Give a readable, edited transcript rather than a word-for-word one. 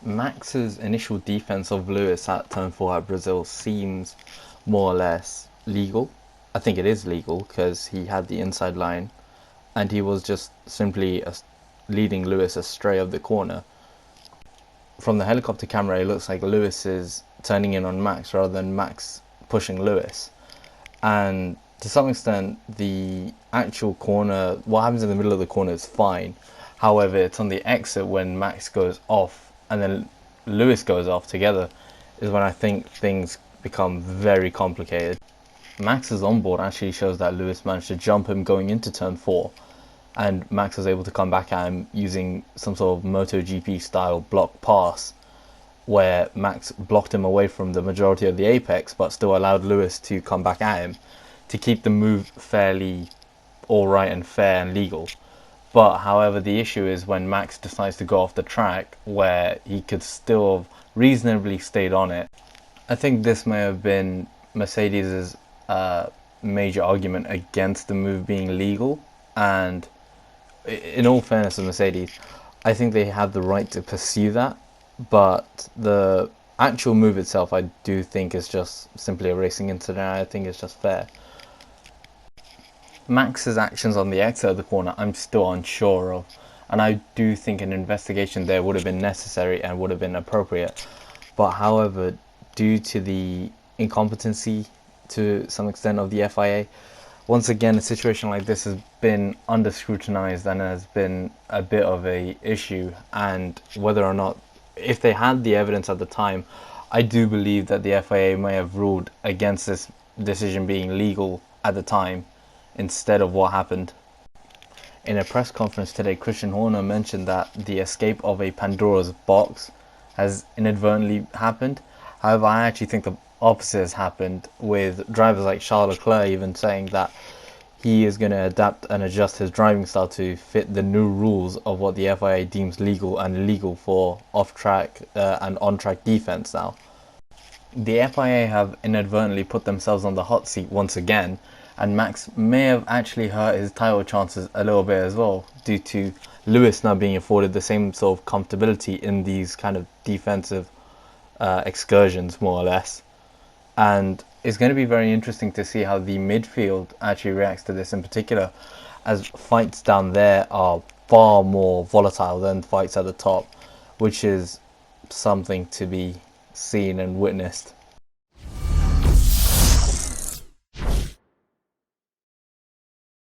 Max's initial defense of Lewis at turn 4 at Brazil seems more or less legal. I think it is legal because he had the inside line and he was just simply leading Lewis astray of the corner. From the helicopter camera, it looks like Lewis is turning in on Max rather than Max pushing Lewis. And to some extent, the actual corner, what happens in the middle of the corner is fine. However, it's on the exit when Max goes off and then Lewis goes off together is when I think things become very complicated. Max's onboard actually shows that Lewis managed to jump him going into turn 4, and Max was able to come back at him using some sort of MotoGP style block pass where Max blocked him away from the majority of the apex but still allowed Lewis to come back at him to keep the move fairly alright and fair and legal. But however, the issue is when Max decides to go off the track where he could still have reasonably stayed on it. I think this may have been Mercedes' major argument against the move being legal, and in all fairness to Mercedes, I think they had the right to pursue that, but the actual move itself I do think is just simply a racing incident. I think it's just fair. Max's actions on the exit of the corner I'm still unsure of, and I do think an investigation there would have been necessary and would have been appropriate. But however, due to the incompetency to some extent of the FIA, once again a situation like this has been under scrutinized and has been a bit of a issue. And whether or not, if they had the evidence at the time, I do believe that the FIA may have ruled against this decision being legal at the time instead of what happened. In a press conference today, Christian Horner mentioned that the escape of a Pandora's box has inadvertently happened. However, I actually think the opposite has happened, with drivers like Charles Leclerc even saying that he is going to adapt and adjust his driving style to fit the new rules of what the FIA deems legal and illegal for off-track and on-track defense now. The FIA have inadvertently put themselves on the hot seat once again, and Max may have actually hurt his title chances a little bit as well, due to Lewis now being afforded the same sort of comfortability in these kind of defensive excursions, more or less. And it's going to be very interesting to see how the midfield actually reacts to this in particular, as fights down there are far more volatile than fights at the top, which is something to be seen and witnessed.